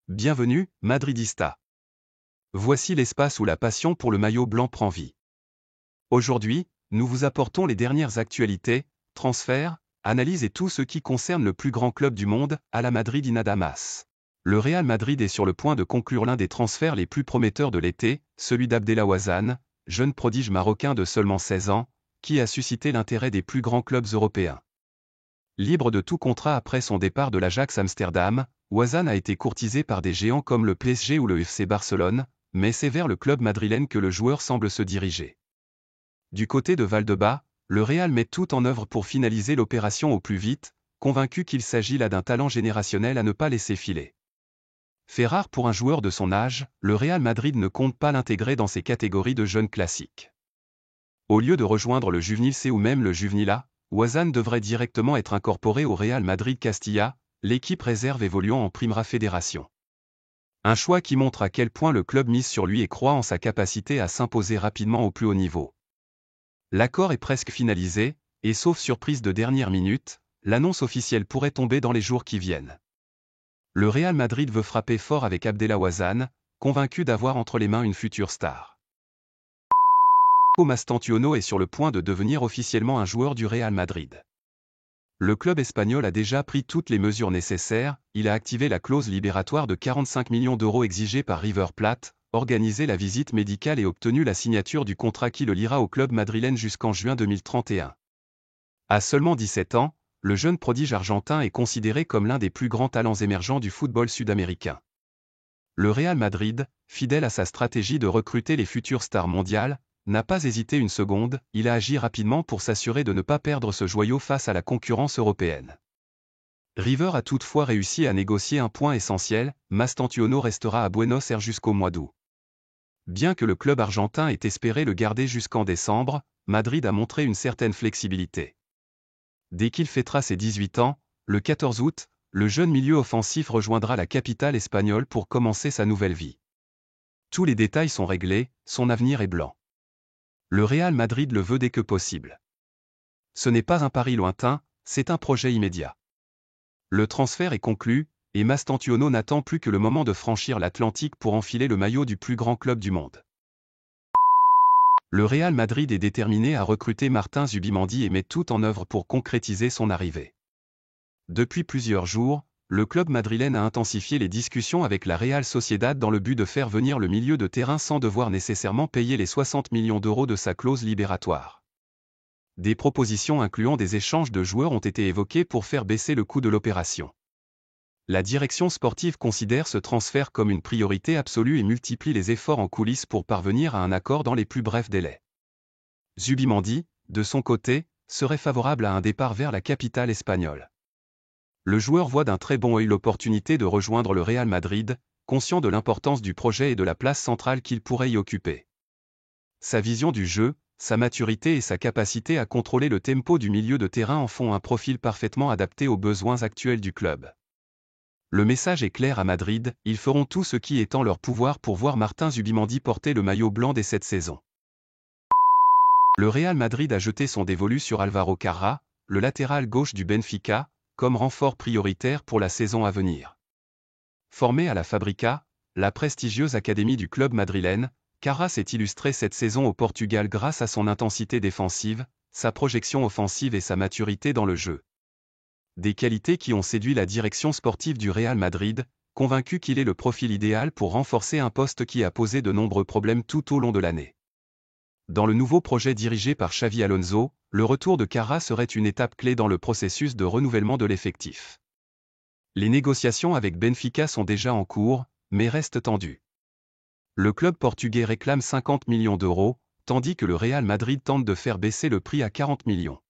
Bienvenue, Madridista. Voici l'espace où la passion pour le maillot blanc prend vie. Aujourd'hui, nous vous apportons les dernières actualités, transferts, analyses et tout ce qui concerne le plus grand club du monde, à la Madrid y nada más. Le Real Madrid est sur le point de conclure l'un des transferts les plus prometteurs de l'été, celui d'Abdellah Ouazzane, jeune prodige marocain de seulement 16 ans, qui a suscité l'intérêt des plus grands clubs européens. Libre de tout contrat après son départ de l'Ajax Amsterdam, Ouazzane a été courtisé par des géants comme le PSG ou le FC Barcelone, mais c'est vers le club madrilène que le joueur semble se diriger. Du côté de Valdebebas, le Real met tout en œuvre pour finaliser l'opération au plus vite, convaincu qu'il s'agit là d'un talent générationnel à ne pas laisser filer. Fait rare pour un joueur de son âge, le Real Madrid ne compte pas l'intégrer dans ses catégories de jeunes classiques. Au lieu de rejoindre le Juvenil C ou même le Juvenil A, Ouazzane devrait directement être incorporé au Real Madrid Castilla, l'équipe réserve évoluant en Primera Federación. Un choix qui montre à quel point le club mise sur lui et croit en sa capacité à s'imposer rapidement au plus haut niveau. L'accord est presque finalisé, et sauf surprise de dernière minute, l'annonce officielle pourrait tomber dans les jours qui viennent. Le Real Madrid veut frapper fort avec Abdellah Ouazzane, convaincu d'avoir entre les mains une future star. Mastantuono est sur le point de devenir officiellement un joueur du Real Madrid. Le club espagnol a déjà pris toutes les mesures nécessaires, il a activé la clause libératoire de 45 millions d'euros exigée par River Plate, organisé la visite médicale et obtenu la signature du contrat qui le liera au club madrilène jusqu'en juin 2031. À seulement 17 ans, le jeune prodige argentin est considéré comme l'un des plus grands talents émergents du football sud-américain. Le Real Madrid, fidèle à sa stratégie de recruter les futures stars mondiales, n'a pas hésité une seconde, il a agi rapidement pour s'assurer de ne pas perdre ce joyau face à la concurrence européenne. River a toutefois réussi à négocier un point essentiel, Mastantuono restera à Buenos Aires jusqu'au mois d'août. Bien que le club argentin ait espéré le garder jusqu'en décembre, Madrid a montré une certaine flexibilité. Dès qu'il fêtera ses 18 ans, le 14 août, le jeune milieu offensif rejoindra la capitale espagnole pour commencer sa nouvelle vie. Tous les détails sont réglés, son avenir est blanc. Le Real Madrid le veut dès que possible. Ce n'est pas un pari lointain, c'est un projet immédiat. Le transfert est conclu, et Mastantuono n'attend plus que le moment de franchir l'Atlantique pour enfiler le maillot du plus grand club du monde. Le Real Madrid est déterminé à recruter Martin Zubimendi et met tout en œuvre pour concrétiser son arrivée. Depuis plusieurs jours, le club madrilène a intensifié les discussions avec la Real Sociedad dans le but de faire venir le milieu de terrain sans devoir nécessairement payer les 60 millions d'euros de sa clause libératoire. Des propositions incluant des échanges de joueurs ont été évoquées pour faire baisser le coût de l'opération. La direction sportive considère ce transfert comme une priorité absolue et multiplie les efforts en coulisses pour parvenir à un accord dans les plus brefs délais. Zubimendi, de son côté, serait favorable à un départ vers la capitale espagnole. Le joueur voit d'un très bon œil l'opportunité de rejoindre le Real Madrid, conscient de l'importance du projet et de la place centrale qu'il pourrait y occuper. Sa vision du jeu, sa maturité et sa capacité à contrôler le tempo du milieu de terrain en font un profil parfaitement adapté aux besoins actuels du club. Le message est clair à Madrid, ils feront tout ce qui est en leur pouvoir pour voir Martin Zubimendi porter le maillot blanc dès cette saison. Le Real Madrid a jeté son dévolu sur Álvaro Carrà, le latéral gauche du Benfica, comme renfort prioritaire pour la saison à venir. Formé à la Fabrica, la prestigieuse académie du club madrilène, Carrà s'est illustré cette saison au Portugal grâce à son intensité défensive, sa projection offensive et sa maturité dans le jeu. Des qualités qui ont séduit la direction sportive du Real Madrid, convaincu qu'il est le profil idéal pour renforcer un poste qui a posé de nombreux problèmes tout au long de l'année. Dans le nouveau projet dirigé par Xavi Alonso, le retour de Carrà serait une étape clé dans le processus de renouvellement de l'effectif. Les négociations avec Benfica sont déjà en cours, mais restent tendues. Le club portugais réclame 50 millions d'euros, tandis que le Real Madrid tente de faire baisser le prix à 40 millions.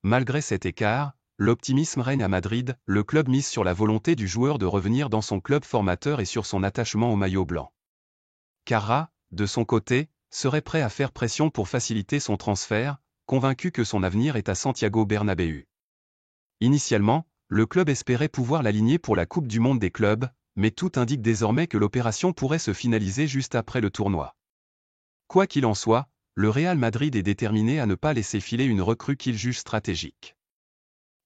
Malgré cet écart, l'optimisme règne à Madrid, le club mise sur la volonté du joueur de revenir dans son club formateur et sur son attachement au maillot blanc. Carrà, de son côté, serait prêt à faire pression pour faciliter son transfert, convaincu que son avenir est à Santiago Bernabéu. Initialement, le club espérait pouvoir l'aligner pour la Coupe du Monde des clubs, mais tout indique désormais que l'opération pourrait se finaliser juste après le tournoi. Quoi qu'il en soit, le Real Madrid est déterminé à ne pas laisser filer une recrue qu'il juge stratégique.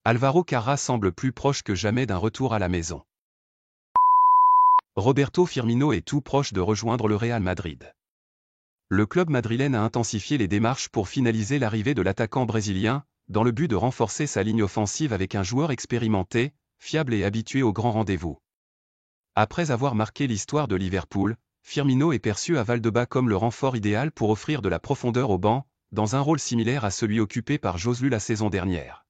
Álvaro Carrà semble plus proche que jamais d'un retour à la maison. Roberto Firmino est tout proche de rejoindre le Real Madrid. Le club madrilène a intensifié les démarches pour finaliser l'arrivée de l'attaquant brésilien, dans le but de renforcer sa ligne offensive avec un joueur expérimenté, fiable et habitué aux grands rendez-vous. Après avoir marqué l'histoire de Liverpool, Firmino est perçu à Valdebebas comme le renfort idéal pour offrir de la profondeur au banc, dans un rôle similaire à celui occupé par Joselu la saison dernière.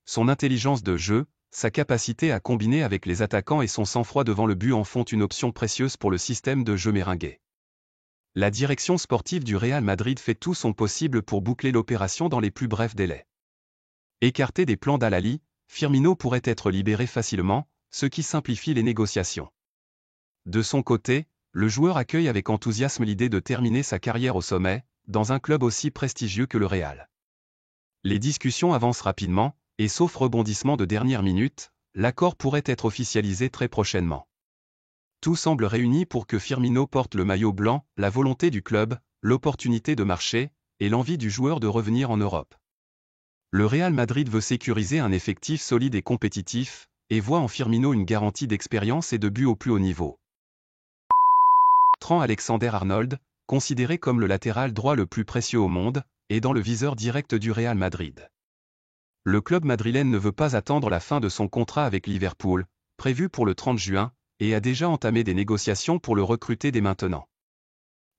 Son intelligence de jeu, sa capacité à combiner avec les attaquants et son sang-froid devant le but en font une option précieuse pour le système de jeu merengue. La direction sportive du Real Madrid fait tout son possible pour boucler l'opération dans les plus brefs délais. Écarté des plans d'Al-Ahly, Firmino pourrait être libéré facilement, ce qui simplifie les négociations. De son côté, le joueur accueille avec enthousiasme l'idée de terminer sa carrière au sommet, dans un club aussi prestigieux que le Real. Les discussions avancent rapidement, et sauf rebondissement de dernière minute, l'accord pourrait être officialisé très prochainement. Tout semble réuni pour que Firmino porte le maillot blanc, la volonté du club, l'opportunité de marché, et l'envie du joueur de revenir en Europe. Le Real Madrid veut sécuriser un effectif solide et compétitif, et voit en Firmino une garantie d'expérience et de but au plus haut niveau. Trent Alexander-Arnold, considéré comme le latéral droit le plus précieux au monde, est dans le viseur direct du Real Madrid. Le club madrilène ne veut pas attendre la fin de son contrat avec Liverpool, prévu pour le 30 juin, et a déjà entamé des négociations pour le recruter dès maintenant.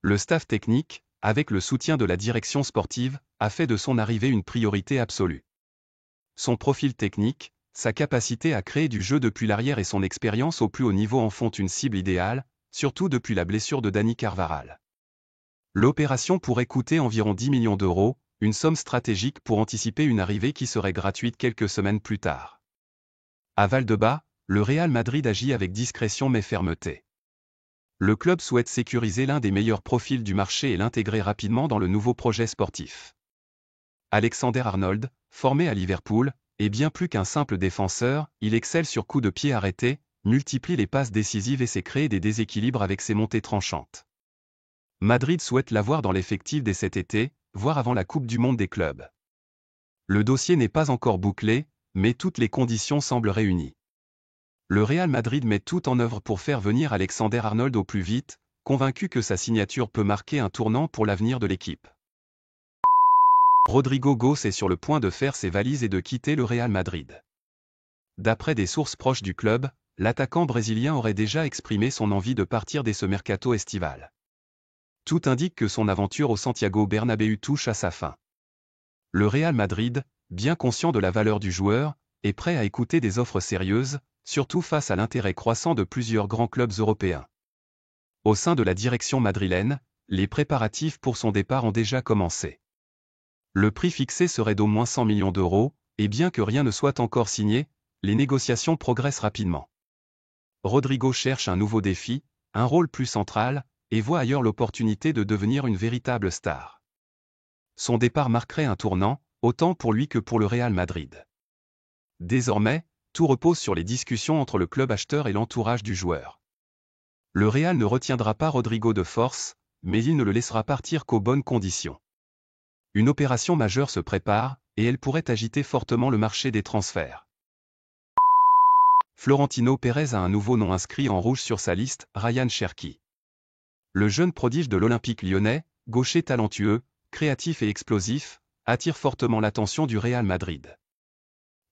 Le staff technique, avec le soutien de la direction sportive, a fait de son arrivée une priorité absolue. Son profil technique, sa capacité à créer du jeu depuis l'arrière et son expérience au plus haut niveau en font une cible idéale, surtout depuis la blessure de Dani Carvajal. L'opération pourrait coûter environ 10 millions d'euros, une somme stratégique pour anticiper une arrivée qui serait gratuite quelques semaines plus tard. À Valdebebas, le Real Madrid agit avec discrétion mais fermeté. Le club souhaite sécuriser l'un des meilleurs profils du marché et l'intégrer rapidement dans le nouveau projet sportif. Alexander-Arnold, formé à Liverpool, est bien plus qu'un simple défenseur, il excelle sur coups de pied arrêtés, multiplie les passes décisives et sait créer des déséquilibres avec ses montées tranchantes. Madrid souhaite l'avoir dans l'effectif dès cet été, voire avant la Coupe du Monde des clubs. Le dossier n'est pas encore bouclé, mais toutes les conditions semblent réunies. Le Real Madrid met tout en œuvre pour faire venir Alexander-Arnold au plus vite, convaincu que sa signature peut marquer un tournant pour l'avenir de l'équipe. Rodrigo Goes est sur le point de faire ses valises et de quitter le Real Madrid. D'après des sources proches du club, l'attaquant brésilien aurait déjà exprimé son envie de partir dès ce mercato estival. Tout indique que son aventure au Santiago Bernabéu touche à sa fin. Le Real Madrid, bien conscient de la valeur du joueur, est prêt à écouter des offres sérieuses, surtout face à l'intérêt croissant de plusieurs grands clubs européens. Au sein de la direction madrilène, les préparatifs pour son départ ont déjà commencé. Le prix fixé serait d'au moins 100 millions d'euros, et bien que rien ne soit encore signé, les négociations progressent rapidement. Rodrigo cherche un nouveau défi, un rôle plus central, et voit ailleurs l'opportunité de devenir une véritable star. Son départ marquerait un tournant, autant pour lui que pour le Real Madrid. Désormais, tout repose sur les discussions entre le club acheteur et l'entourage du joueur. Le Real ne retiendra pas Rodrigo de force, mais il ne le laissera partir qu'aux bonnes conditions. Une opération majeure se prépare, et elle pourrait agiter fortement le marché des transferts. Florentino Pérez a un nouveau nom inscrit en rouge sur sa liste, Ryan Cherki. Le jeune prodige de l'Olympique lyonnais, gaucher talentueux, créatif et explosif, attire fortement l'attention du Real Madrid.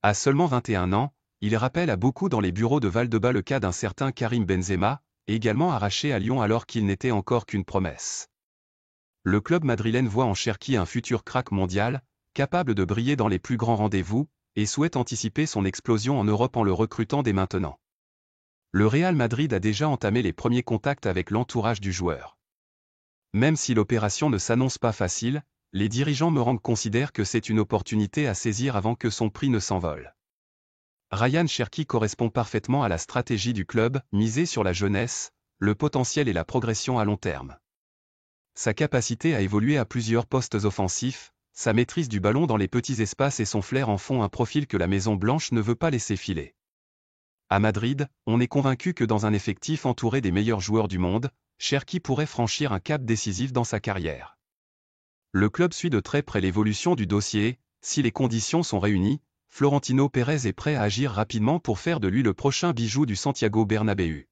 À seulement 21 ans, il rappelle à beaucoup dans les bureaux de Valdebebas le cas d'un certain Karim Benzema, également arraché à Lyon alors qu'il n'était encore qu'une promesse. Le club madrilène voit en Cherki un futur crack mondial, capable de briller dans les plus grands rendez-vous, et souhaite anticiper son explosion en Europe en le recrutant dès maintenant. Le Real Madrid a déjà entamé les premiers contacts avec l'entourage du joueur. Même si l'opération ne s'annonce pas facile, les dirigeants merengues considèrent que c'est une opportunité à saisir avant que son prix ne s'envole. Ryan Cherki correspond parfaitement à la stratégie du club, miser sur la jeunesse, le potentiel et la progression à long terme. Sa capacité à évoluer à plusieurs postes offensifs, sa maîtrise du ballon dans les petits espaces et son flair en font un profil que la Maison Blanche ne veut pas laisser filer. À Madrid, on est convaincu que dans un effectif entouré des meilleurs joueurs du monde, Cherki pourrait franchir un cap décisif dans sa carrière. Le club suit de très près l'évolution du dossier, si les conditions sont réunies, Florentino Pérez est prêt à agir rapidement pour faire de lui le prochain bijou du Santiago Bernabéu.